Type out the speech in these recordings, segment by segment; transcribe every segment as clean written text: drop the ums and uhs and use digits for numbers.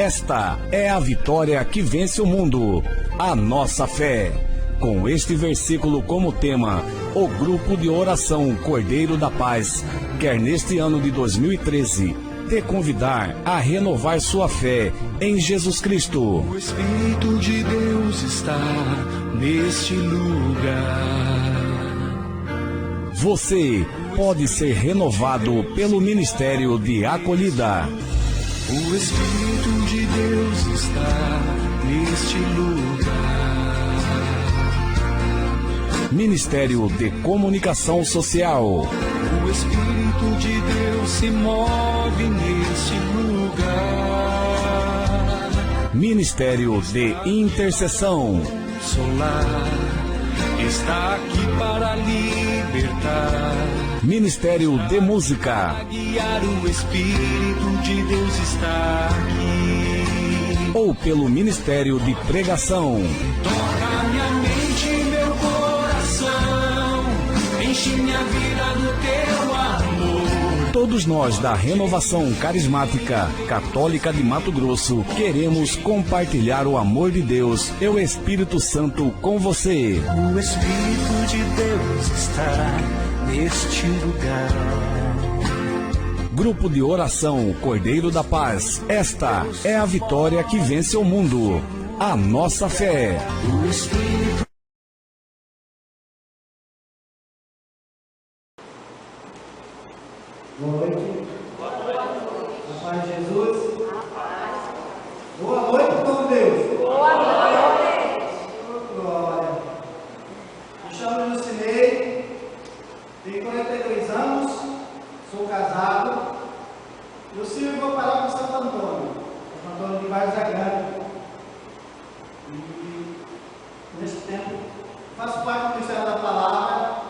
Esta é a vitória que vence o mundo, a nossa fé. Com este versículo como tema, o grupo de oração Cordeiro da Paz quer neste ano de 2013 te convidar a renovar sua fé em Jesus Cristo. O Espírito de Deus está neste lugar. Você pode ser renovado pelo Ministério de Acolhida. O Espírito de Deus está neste lugar. Ministério de Comunicação Social. O Espírito de Deus se move neste lugar. Ministério de Intercessão. Solar está aqui para libertar. Ministério de Música. Para guiar, o Espírito de Deus está aqui. Ou pelo Ministério de Pregação. Toca minha mente e meu coração, enche minha vida do teu amor. Todos nós da Renovação Carismática Católica de Mato Grosso queremos compartilhar o amor de Deus e o Espírito Santo com você. O Espírito de Deus está neste lugar. Grupo de oração Cordeiro da Paz. Esta é a vitória que vence o mundo. A nossa fé. O Espírito. Boa noite. Boa noite. A paz de Jesus. A paz. Boa noite, povo de Deus. Boa noite. Glória. Me chamo Jucinei, tenho 42 anos, sou casado. Eu sirvo a paróquia Santo Antônio de Várzea Grande. E nesse tempo faço parte do Ministério da Palavra.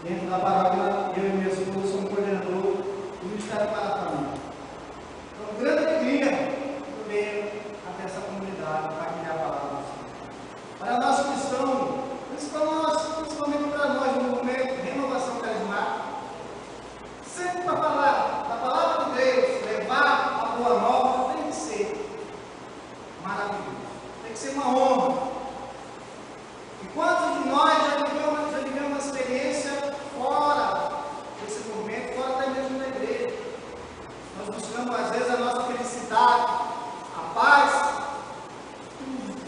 Dentro da paróquia, eu e minha esposa somos coordenador do Ministério para a Família. Então, grande alegria eu venho até essa comunidade para criar a palavra. Para nós cristãos, principalmente para nós no movimento Renovação Carismática, sempre para falar da palavra de Deus, levar a boa nova, tem que ser maravilhoso, tem que ser uma honra. E quantos de nós já vivemos uma experiência fora desse movimento, fora até mesmo da igreja? Nós buscamos às vezes a nossa felicidade, a paz,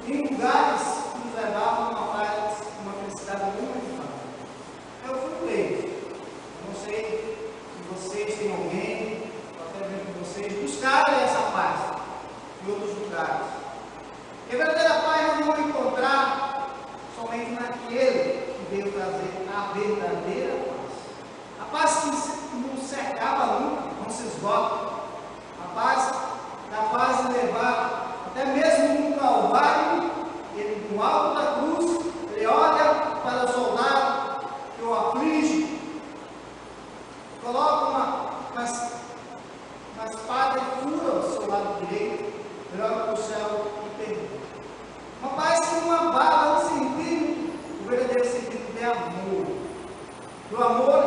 em lugares que nos levavam a uma paz, uma felicidade muito fácil. Eu fui um deles. Eu não sei se vocês têm alguém, ou até mesmo vocês, buscarem essa paz em outros lugares. E a verdadeira paz nós não vamos encontrar somente naquele que veio trazer a verdadeira paz. A paz que não se acaba nunca, não se esgota. A paz capaz de levar até mesmo no Calvário, ele no alto da cruz, ele olha para o soldado que o aflige, coloca uma espada e fura o seu lado direito, ele olha para o céu e pergunta. Uma paz que não abala o sentido, o verdadeiro sentido de amor. E o amor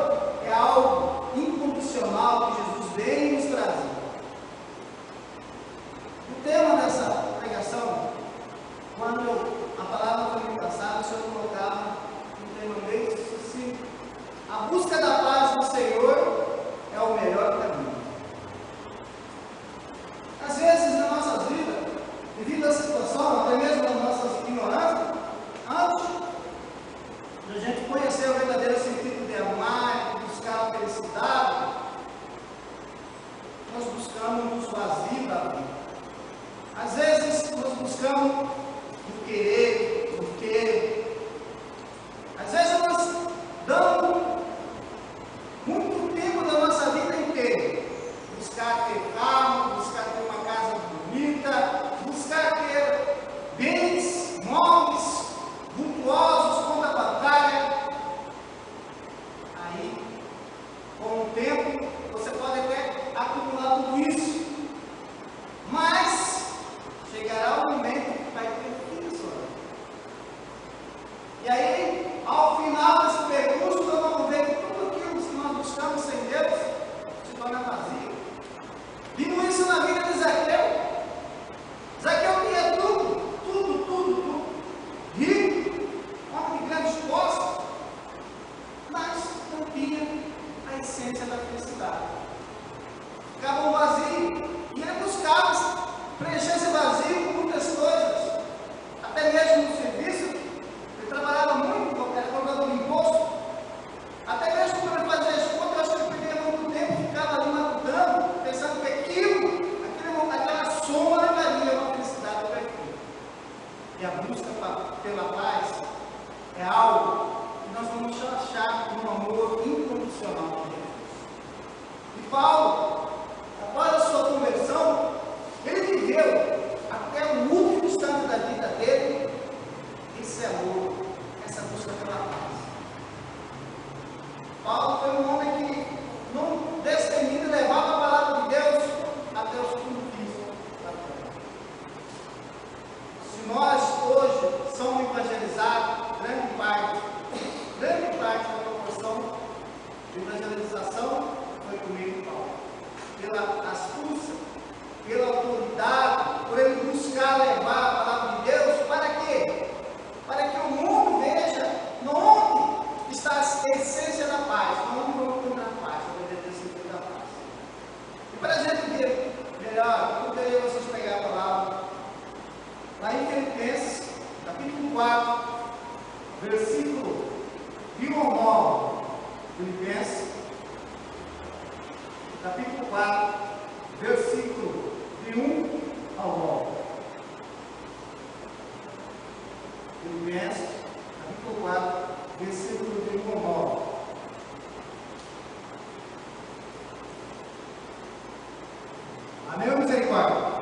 é algo incondicional que Jesus veio nos trazer. O tema dessa pregação, quando a palavra foi me passada, o Senhor colocava um tema meio assim: a busca da paz do Senhor é o melhor caminho. Às vezes, na nossa vida, devido à situação, até mesmo nas nossas ignorâncias, antes de a gente conhecer o verdadeiro sentido de amar, de buscar a felicidade, nós buscamos nos vazios da vida. Às vezes, nós buscamos o querer, o ter. Às vezes, nós damos muito tempo da nossa vida inteira. Buscar ter carro, buscar ter uma casa bonita, buscar ter bens, móveis, vultuosos, conta bancária. Aí, com o tempo, você pode até acumular tudo isso. Mas chegará o momento que vai ter fim da sua vida. E aí, ao final desse percurso, nós vamos ver que tudo aquilo que nós buscamos sem Deus se torna vazio. Vimos isso na vida de Zaqueu. tinha a essência da felicidade. Ficava um vazio. E ele buscava preencher esse vazio com muitas coisas. Até mesmo no serviço, ele trabalhava muito, era cobrador de imposto. Até mesmo quando ele fazia as contas, eu acho que ele perdia muito tempo, ficava ali matutando, pensando que aquela soma levaria uma felicidade perfeita. E a busca pela paz é algo que nós vamos achar no amor incondicional de Jesus. E Paulo, após a sua conversão, ele viveu até o último instante da vida dele e selou essa busca pela paz. Paulo foi um homem que não destemido e levava a palavra de Deus até os confins da terra. Se nós hoje somos evangelizados, grande parte da proporção de evangelização foi comigo, Paulo. Pela astúcia, pela autoridade, por ele buscar levar a palavra de Deus, para quê? Para que o mundo veja onde está a essência da paz, onde vamos encontrar paz, a verdadeira essência da paz. E para a gente ver melhor, eu gostaria vocês pegar a palavra lá em Filipenses, capítulo 4, versículo de 1 ao 9. Filipenses, capítulo 4, versículo de 1 ao 9. Filipenses, capítulo 4, versículo de 1 ao 9. Amém ou misericórdia?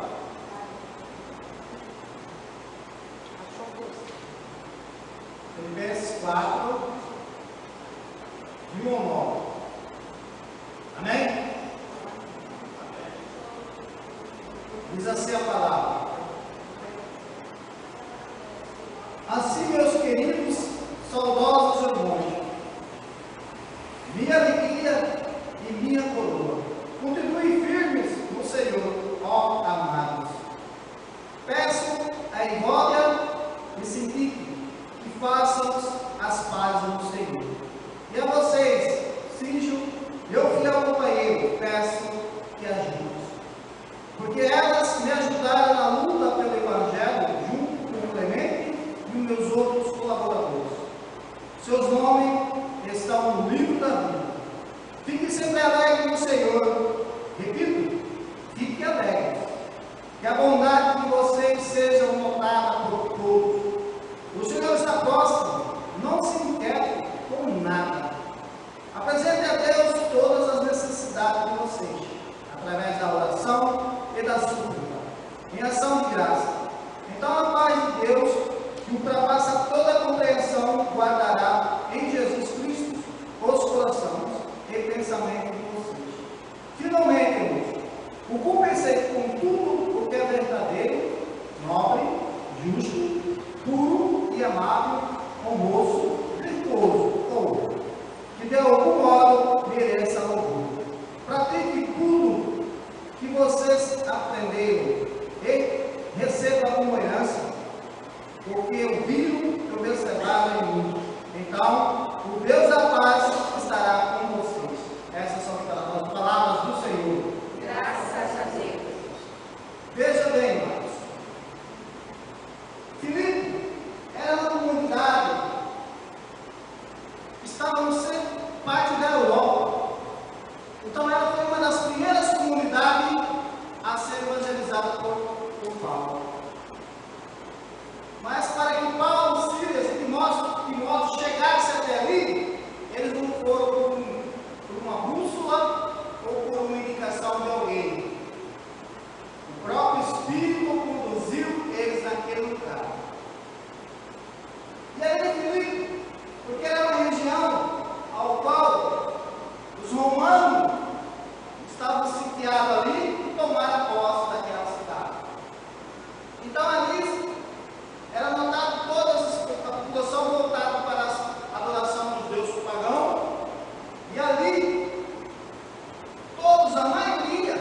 Filipenses 4, de 1 ao 9. Amém? Diz assim a palavra: assim, meus queridos, saudosos irmãos, minha alegria e minha coroa, continuem firmes no Senhor, ó amados. Peço a Evódia e Sintique que façam as pazes no Senhor. E a vocês, Sinjo, meu fiel companheiro, peço que ajudem, porque elas me ajudaram na luta pelo Evangelho, junto com o Clemente e os meus outros colaboradores. Seus nomes estão no livro da vida. Fique sempre alegre no Senhor. Repito, fique alegre. Que a bondade de vocês seja notada por todos. O Senhor está próximo. Não se inquiete com nada. Apresente a Deus todas as necessidades de vocês, através da oração e da súplica, em ação de graça. Então a paz de Deus, que ultrapassa toda a compreensão, guardará em Jesus Cristo os corações e pensamentos de vocês. Finalmente, irmãos, ocupem-se com tudo o que é verdadeiro, nobre, justo, puro e amável, honroso, virtuoso ou que de algum modo mereça louvor. Pratique tudo que vocês aprenderam e receba como herança, porque ouviram e observaram em mim. Então, o Deus da paz estará com vocês. Essas são as palavras do Senhor. Graças a Deus. Veja bem, irmãos. Filipe era uma comunidade, estávamos sempre parte da Europa. Então ela foi uma das primeiras comunidades a ser evangelizada por Paulo. Mas para que Paulo, Silas e Timóteo chegassem até ali, eles não foram por uma bússola ou por uma indicação de alguém. O próprio Espírito conduziu eles naquele lugar. E aí Filipe, porque era uma região ao qual os romanos estavam sitiados ali e tomaram posse daquela cidade. Então ali era notado a população voltada para a adoração dos deuses pagãos, e ali todos, a maioria,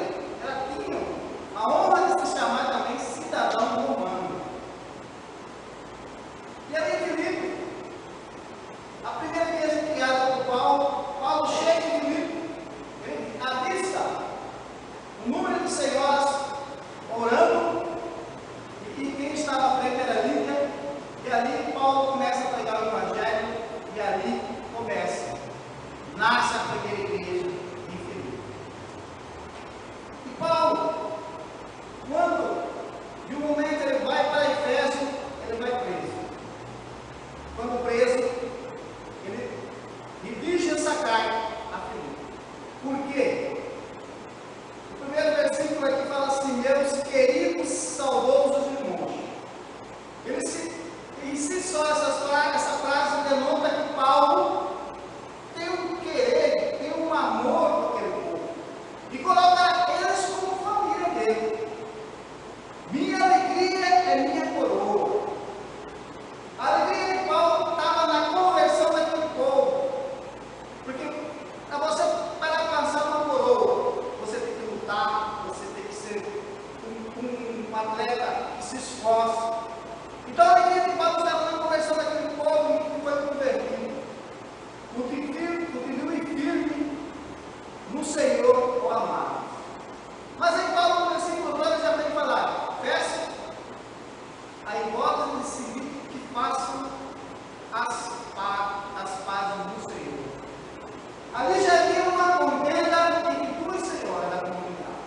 Ali já havia uma contenda entre duas senhoras da comunidade.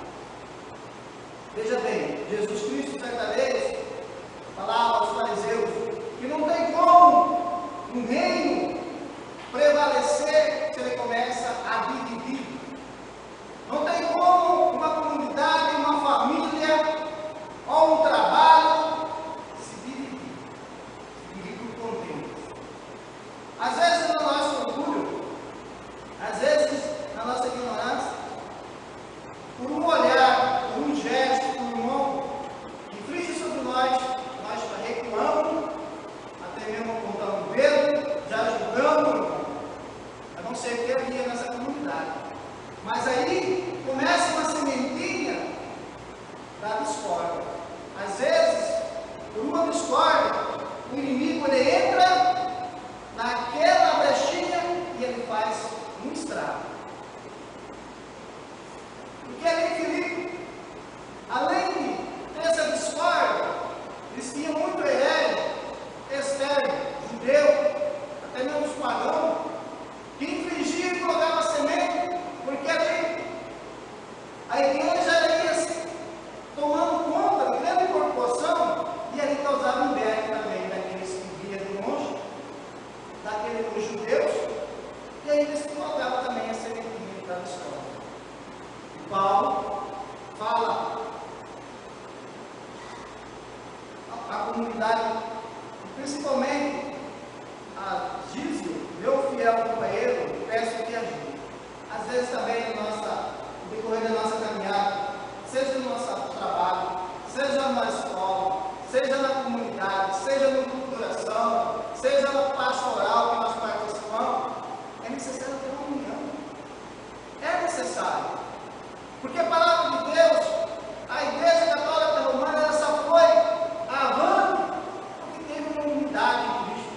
Veja bem, Jesus Cristo, certa vez, falava aos fariseus que não tem como um reino prevalecer se ele começa a dividir. Não tem como uma comunidade, uma família ou um trabalho se dividir por contendas. Às vezes no nosso orgulho, às vezes na nossa ignorância, por um olhar, por um gesto, por um ombro, inflige sobre nós recuamos, até mesmo apontando o dedo, já julgamos o irmão. Eu não sei o que havia nessa comunidade. Mas aí começa uma sementinha da discórdia. Às vezes, por uma discórdia, o inimigo ele entra naquela brechinha e ele faz um estrago. Porque ali, Filipe, além de ter essa discórdia, eles tinham muito herege, externo, judeu, até mesmo os pagãos, que infligiam e colocavam semente, porque ali a igreja ia se tomando conta de grande proporção, e ali causava inveja também daqueles que vinham de longe, daqueles judeus, e aí eles colocavam também a sementinha da história. E Paulo fala a comunidade, principalmente a Gísio, meu fiel companheiro, peço que ajude. Às vezes também no decorrer da nossa caminhada, seja no nosso trabalho, seja na escola, seja na comunidade, seja no grupo de oração, seja na pastoral que nós participamos, é necessário ter uma união. É necessário. Porque a palavra de Deus, a Igreja Católica Romana, ela só foi avante porque teve uma unidade em Cristo.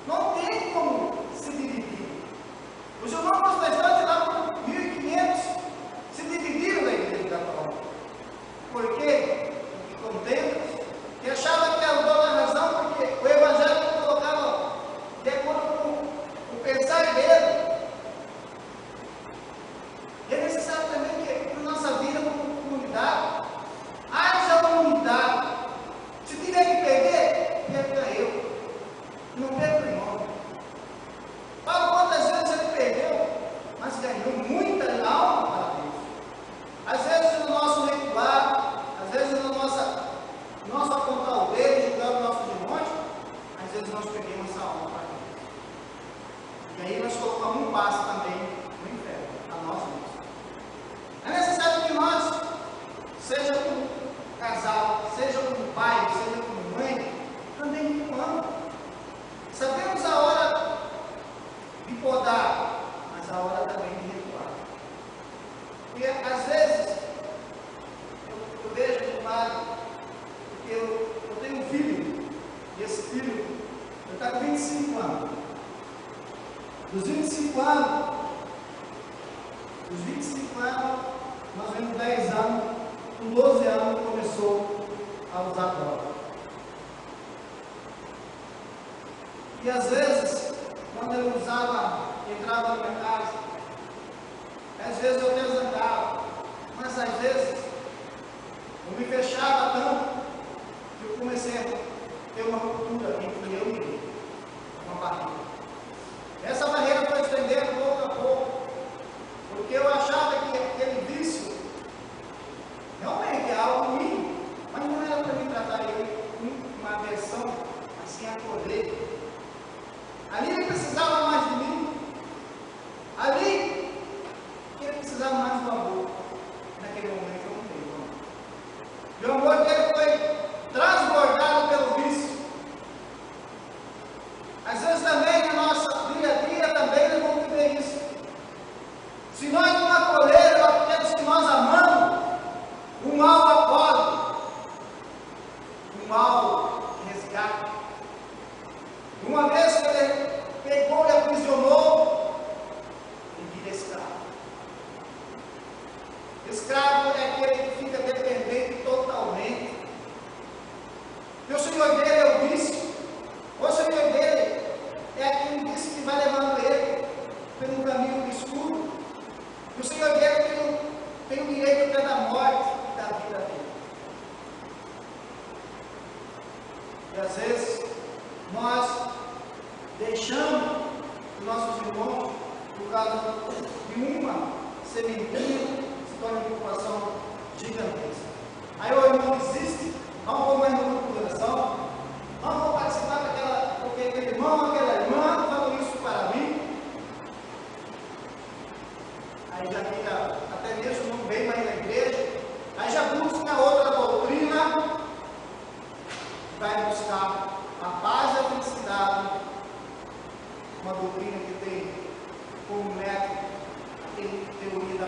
Não tem como se dividir. Os irmãos protestantes lá por 1500 se dividiram da Igreja Católica. Por quê? Porque contendas, que achavam que era toda razão, porque o Evangelho colocava de acordo com o pensar dele. E é necessário também que na nossa vida como comunidade haja uma unidade. Se tiver que perder, perca eu. Não perca o irmão. Olha quantas vezes ele perdeu, mas ganhou muita alma para Deus. Às vezes no nosso recuar, às vezes no nosso apontar o dedo, julgar os nossos irmãos, às vezes nós perdemos essa alma para Deus. E aí nós colocamos um passo também no inferno, a nós mesmos. É necessário que nós, seja como casal, seja como pai, seja como mãe, também recuamos. Sabemos a hora de podar, mas a hora também de recuar. Porque às vezes eu vejo de um lado, porque eu tenho um filho, e esse filho ele está com 25 anos. Dos 25 anos, nós vemos 10 anos, com 12 anos começou a usar droga. E às vezes, quando ele entrava na minha casa, às vezes eu até zangava, mas às vezes eu me fechava tanto que eu comecei a ter uma ruptura entre eu e ele, uma barreira. Essa barreira foi estendendo pouco a pouco, porque eu achava que aquele vício realmente é algo ruim, mas não era para me tratar ele com uma aversão, assim, acolher. Ali ele precisava mais de mim. Ali ele precisava mais do amor. Naquele momento eu não tenho amor. E o amor dele foi transbordado pelo vício. Às vezes também na nossa dia a dia também nós vamos viver escuro. E o Senhor dele tem o direito até da morte e da vida dele. E às vezes nós deixamos os nossos irmãos por causa de uma sementinha se torna uma preocupação gigantesca. Aí o irmão desiste, não vou mais no grupo de oração, não vou participar daquela, porque aquele irmão, aquela irmã falou isso para mim. Aí já fica, até mesmo não vem mais na igreja, aí já busca outra doutrina, vai buscar a paz e a felicidade, uma doutrina que tem como método a teoria da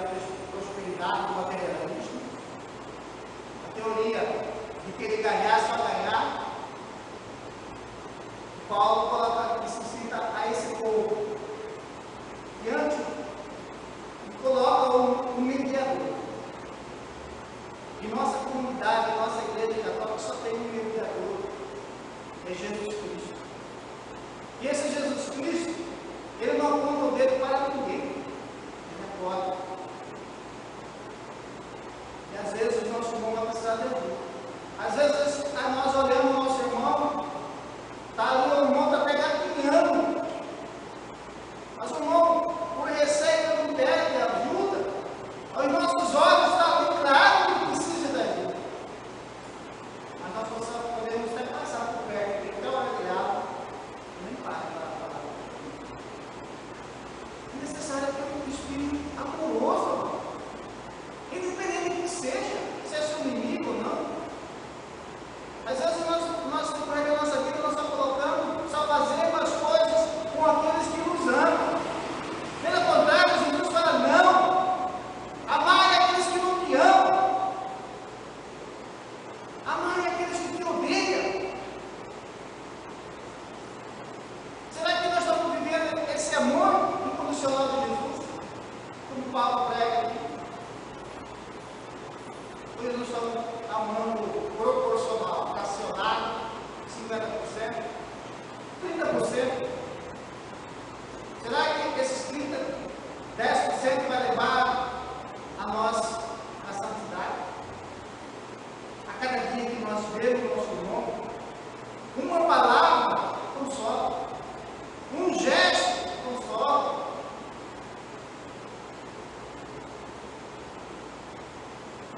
prosperidade do materialismo, a teoria de querer ganhar só ganhar. Paulo coloca e se cita a esse povo diante e coloca um mediador. E nossa comunidade, nossa igreja católica só tem um mediador, é Jesus Cristo. E esse Jesus Cristo, ele não aponta o dedo para ninguém, ele é pode. E às vezes os nossos irmãos vão precisar de ajuda. Às vezes nós olhamos o nosso irmão, está ali, o irmão está pegatinhando, mas o irmão, por receio, não pede ajuda, aos nossos olhos está ali claro que precisa de ajuda. Mas nós podemos até passar por perto, tem até uma olhada, nem para falar. É necessário ter um espírito amoroso, independente do que seja, se é seu inimigo ou não. Às vezes nós decorrer da nossa vida, nós estamos colocando, só fazemos as coisas com aqueles que nos amam. Pelo contrário, Jesus fala, não, amai aqueles que não te amam, amai aqueles que te odeiam. Será que nós estamos vivendo esse amor incondicional de Jesus? Como Paulo prega aqui? Hoje nós estamos amando proporcional, fracionário, 50%, 30%. Será que esses 10% vai levar a nós a santidade? A cada dia que nós vemos o nosso irmão, uma palavra consola, um gesto consola.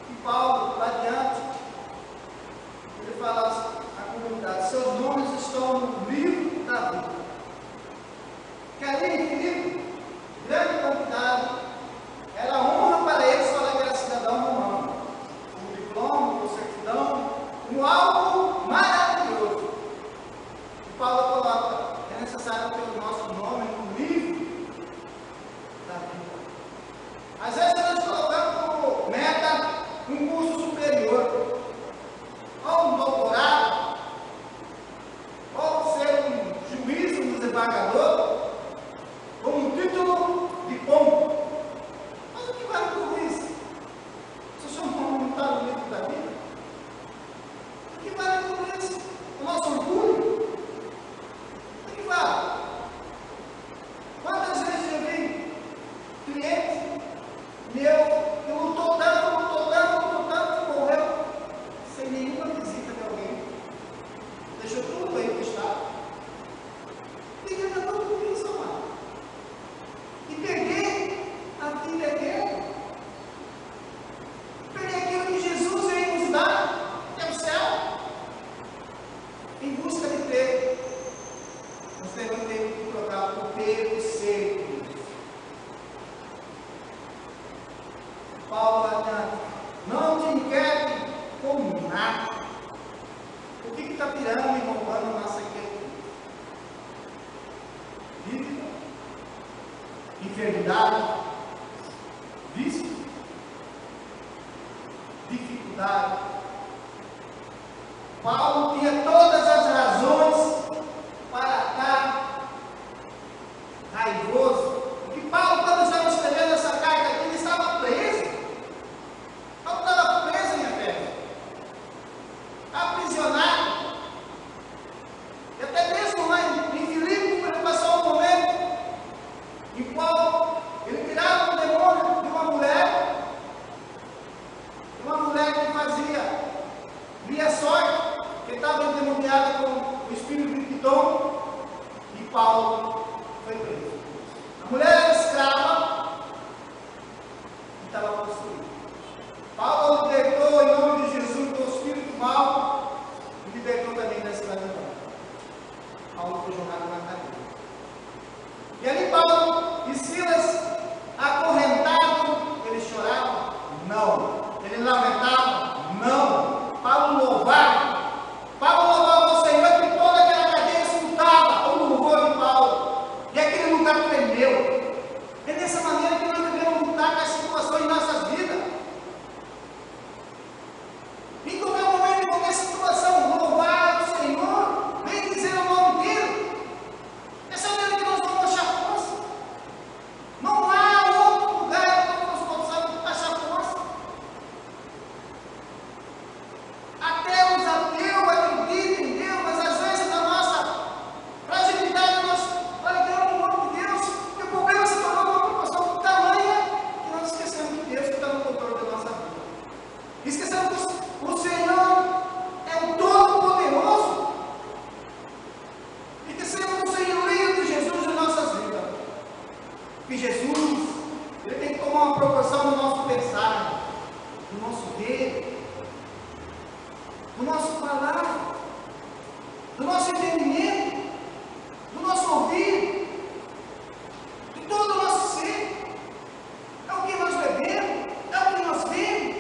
E Paulo, lá adiante, ele fala à comunidade, seus nomes estão no livro da vida. Que ali em livro, grande quantidade, era honra para eles falar que era cidadão romano. Um diploma, uma certidão, um algo maravilhoso. E Paulo coloca, é necessário ter o nosso nome no livro da vida. Às vezes nós colocamos como meta um curso superior, ou um doutorado, ou ser um juiz, um desembargador, ou um título de pombo. Mas o que vale tudo isso? Se o seu nome não está no livro da vida, o que vale tudo isso? O nosso orgulho? O que vale? Quantas vezes eu vi cliente meu que lutou tanto, que morreu sem nenhuma visita de alguém, deixou tudo bem postado, e ganhou tudo isso, amado, e peguei a vida eterna, peguei aquilo que Jesus veio nos dar, que é o céu, em busca de ter. Nós temos que colocar o ter e ser com Deus. Paulo adianta, não te inquiete com nada. O que está tirando e roubando a nossa inquietude? Dívida, enfermidade, vício, dificuldade. Paulo tinha todas as razões para estar raivoso. Porque Paulo, quando estava escrevendo essa carta aqui, ele estava preso. Paulo estava preso em Efésios, aprisionado. E até mesmo lá em Filipe, ele passou um momento em qual ele Jesus, ele tem que tomar uma proporção no nosso pensar, no nosso ver, no nosso falar, no nosso entendimento, no nosso ouvir, de todo o nosso ser. É o que nós bebemos, é o que nós vemos,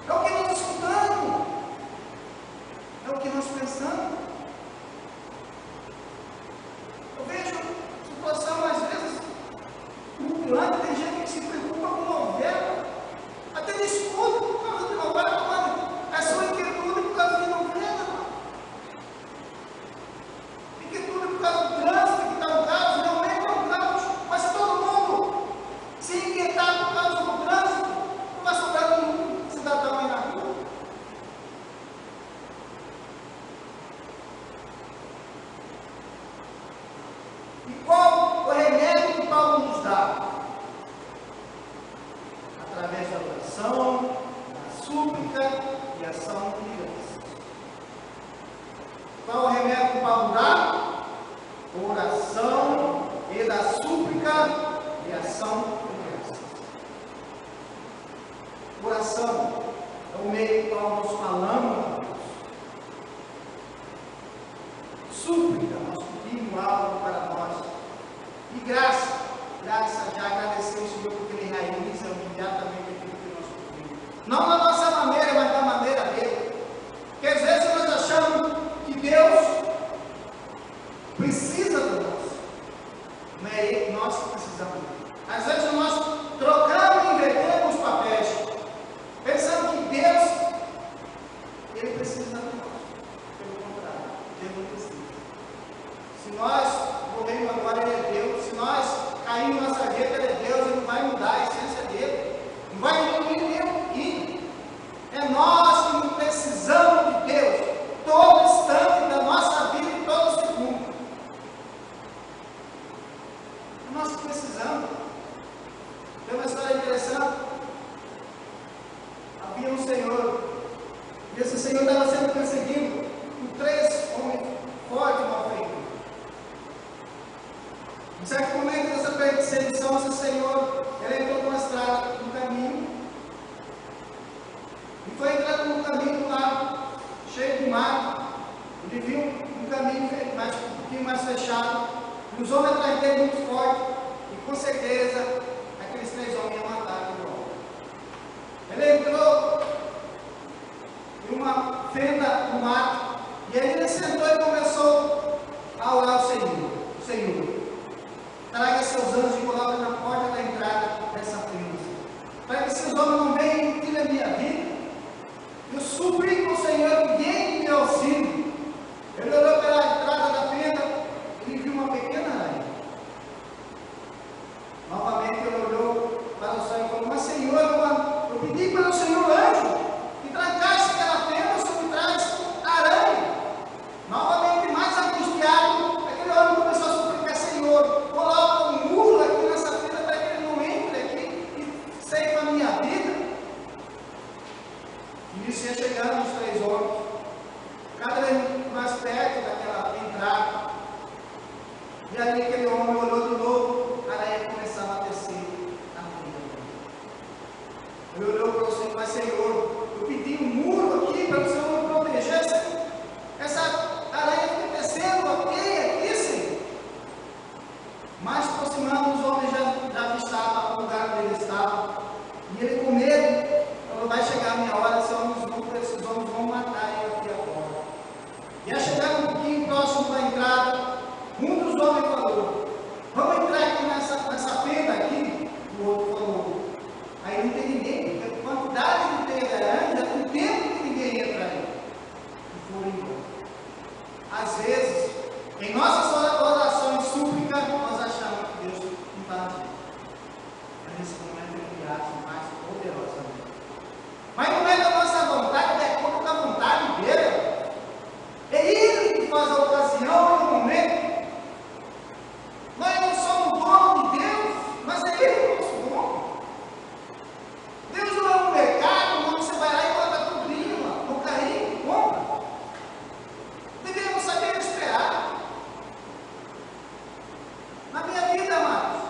é o que nós escutamos, é o que nós pensamos. Eu vejo situação, às vezes, humilhante, tem gente que se preocupa com novela, até discute por causa de novela, mano. É sua inquietude por causa de novela, mano. Inquietude por causa do trânsito, que está um caos, realmente é um caos, mas se todo mundo se inquietar por causa do trânsito, não vai sobrar nenhum cidadão aí na rua. E qual o remédio que Paulo nos dá? Através da oração, da súplica e ação de graças. Qual o remédio que Paulo dá? Oração e da súplica e ação de graças. Oração é o meio que Paulo nós falamos a Deus. Súplica, nós pedimos algo para nós. E graça já agradecer o Senhor porque Ele realiza imediatamente aquilo que nós pedimos. Não da nossa maneira, mas da maneira dele. Porque às vezes nós achamos que Deus precisa de nós. Não é Ele, nós que precisamos. Às vezes nós trocamos e invertemos os papéis, pensando que Deus, Ele precisa de nós. Pelo contrário, Deus não precisa. Se nós morremos agora, Ele é Deus. Se nós caímos na sarjeta, Ele é Deus. Ele não vai mudar a essência dele. Não vai diminuir nem um pouquinho. É nós que não precisamos de Deus. Todo instante da nossa vida e todo segundo. É nós que precisamos. Tem uma história interessante. Havia um senhor. E esse senhor estava sendo perseguido por 3 homens fortes na frente. Em certo momento dessa perseguição, esse senhor, ele entrou numa estrada, num caminho, e foi entrando num caminho lá, cheio de mato. Ele viu um caminho um pouquinho mais fechado, e os homens atrás dele muito fortes, e com certeza, aqueles 3 homens iam matar aquele homem. Ele entrou em uma fenda no mato, e aí ele sentou e começou a orar ao Senhor. Traga seus anjos e coloque na porta da entrada dessa fenda, para que esses homens não venham e tirem a minha vida. Eu suplico ao Senhor que venha me auxílio. Ele olhou pela entrada da fenda e viu uma pequena aranha. Novamente ele olhou para o Senhor e falou: mas Senhor, eu pedi para o Senhor anjo que trancasse aquela fenda, o Senhor me traz aranha. Novamente, mais angustiado, aquele homem começou a suplicar: Senhor, coloca um muro aqui nessa fenda para que ele não entre aqui e ceifa a minha vida. E isso ia chegando os 3 homens, cada vez mais perto daquela entrada. E ali aquele homem olhou de novo, a aranha começava a descer a fenda. Ele olhou para o Senhor: mas Senhor, eu pedi um muro aqui para o Senhor me proteger. Essa aranha fica descendo aqui, Senhor. Mais aproximando, os homens já avistavam o lugar onde ele estava. E ele, com medo, falou: vai chegar a minha hora, esses homens vão matar ele aqui agora. E ao chegar um pouquinho próximo da entrada, um dos homens falou: vamos entrar aqui nessa fenda aqui. O outro falou: aí não tem ninguém, porque a quantidade de aranha já tem tempo que ninguém entra aí. E foram embora. Às vezes, em nossas orações e súplicas, nós achamos que Deus não está agindo. Mas nesse momento Ele age mais poderosamente. Mas não é da nossa vontade, é contra da vontade dele. É Ele que faz a ocasião e o momento. Nós não somos dono de Deus, mas é Ele o nosso dono. Deus não é um mercado onde você vai lá e bota tudo no carrinho e compra. Devemos saber esperar. Na minha vida, amados,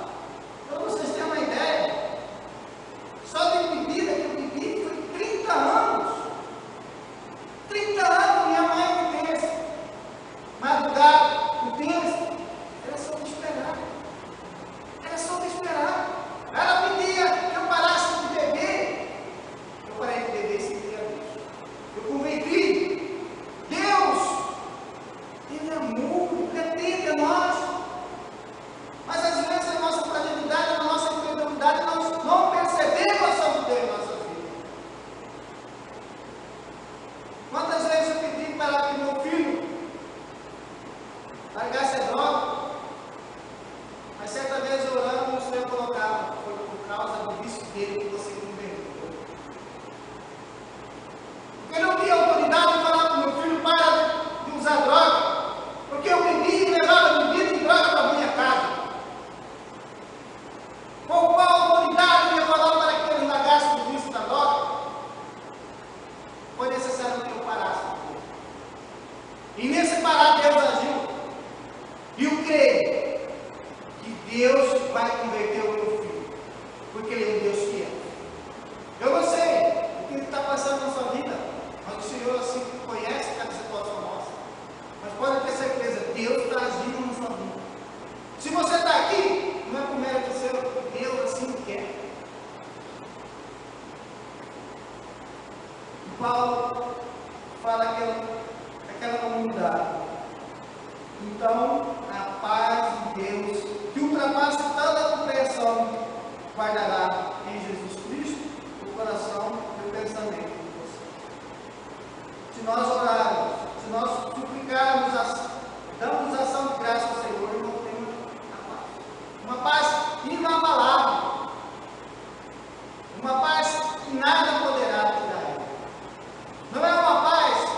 guardará em Jesus Cristo o coração e o pensamento de vocês. Se nós orarmos, se nós suplicarmos, damos ação de graça ao Senhor, não temos a paz. Uma paz inabalável. Uma paz que nada poderá tirar ela. Não é uma paz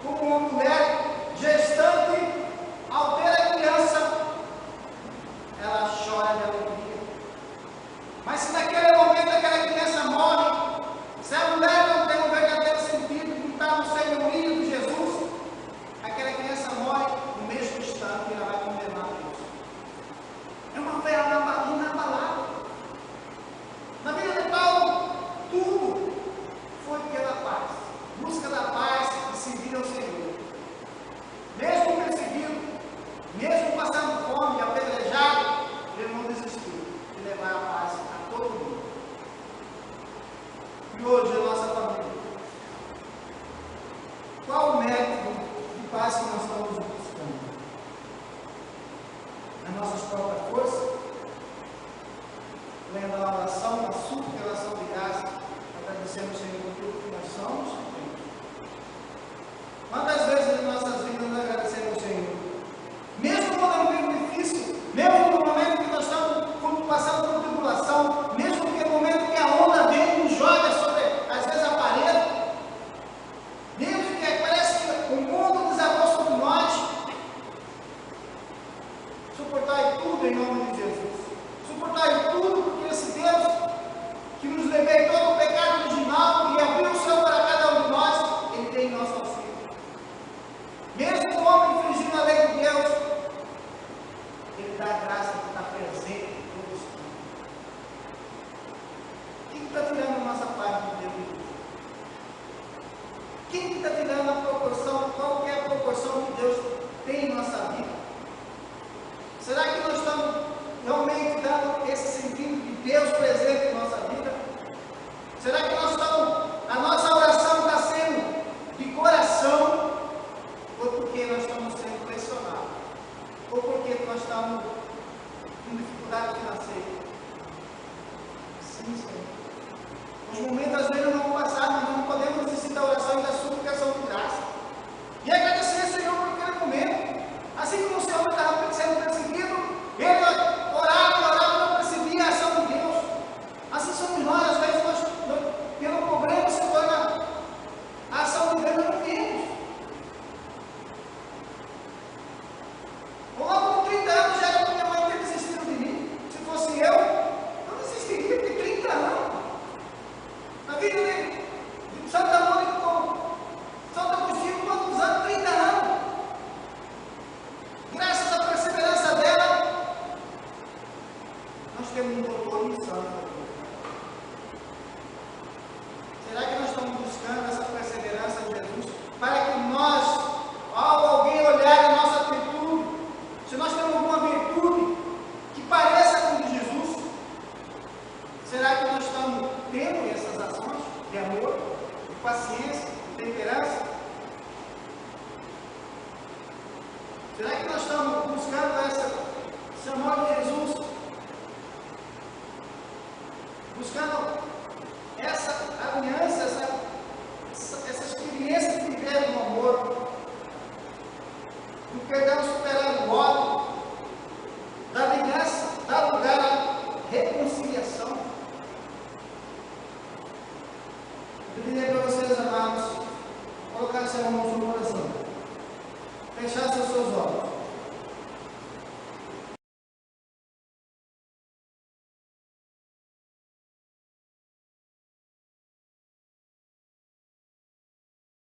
como uma mulher gestante, ao ter a criança, ela chora de alegria. Mas se naquele momento aquela criança morre, se a mulher não tem um verdadeiro sentido de estar no senhorio de Jesus, aquela criança morre no mesmo instante e ela vai condenar Deus. É uma fé inabalável. Na vida de Paulo, tudo foi pela paz. Busca da paz e servir ao Senhor. Mesmo perseguido, mesmo passando fome e apedrejado, ele não desistiu de levar a paz a todo mundo. E hoje, a nossa família, qual o método de paz que nós estamos buscando? Nas nossas próprias forças? Lendo a oração, a súplica, a oração de graça, agradecendo ao Senhor por tudo que nós somos? Quantas vezes em nossas vidas nós agradecemos ao Senhor? Mesmo quando é um tempo difícil, mesmo no momento que nós estamos passando por tribulação, mesmo no momento que a onda vem e nos joga sobre, às vezes, a parede, mesmo que parece que o mundo desabou sobre nós, suportai tudo em nome de Jesus. Suportai tudo, porque esse Deus que nos libertou do pecado original e abriu o céu para cada um de nós, Ele tem nosso auxílio. Mesmo o homem infringindo a lei de Deus, Ele dá a graça de estar presente em todos. Quem está tirando a nossa paz de Deus? Quem está tirando a proporção, qual é a proporção que Deus tem em nossa vida? Será que nós estamos realmente dando esse sentido de Deus presente em nossa vida? Será que a nossa oração está sendo de coração, ou porque nós estamos sendo pressionados? Ou porque nós estamos com dificuldade financeira? Sim, Senhor. Os momentos às vezes não vão passar, mas não podemos desistir da oração e da suplicação de graça. E agradecer ao Senhor por aquele momento. Assim como o Senhor estava sendo perseguido, ele orava e não percebia a ação de Deus. Assim somos nós, às vezes, pelo problema se torna a ação de Deus não vemos. Logo com 30 anos já era para minha mãe ter desistido de mim. Se fosse eu, não desistiria de 30 anos. Na vida de Santa Mônica, Santo Agostinho, quantos anos? 30 anos. Graças à perseverança dela, nós temos um doutor em santo. Será que nós estamos buscando essa perseverança de Jesus para que nós, ao alguém olhar a nossa atitude, se nós temos alguma virtude que pareça com de Jesus, será que nós estamos tendo essas ações de amor, de paciência, de temperança? Será que nós estamos buscando esse amor de Jesus? Buscando essa aliança, essa experiência de viver no amor, do perdão superando o ódio, da vingança, dar lugar à reconciliação. Eu pediria para vocês, amados, colocar essa mão no seu coração, fechar seus olhos.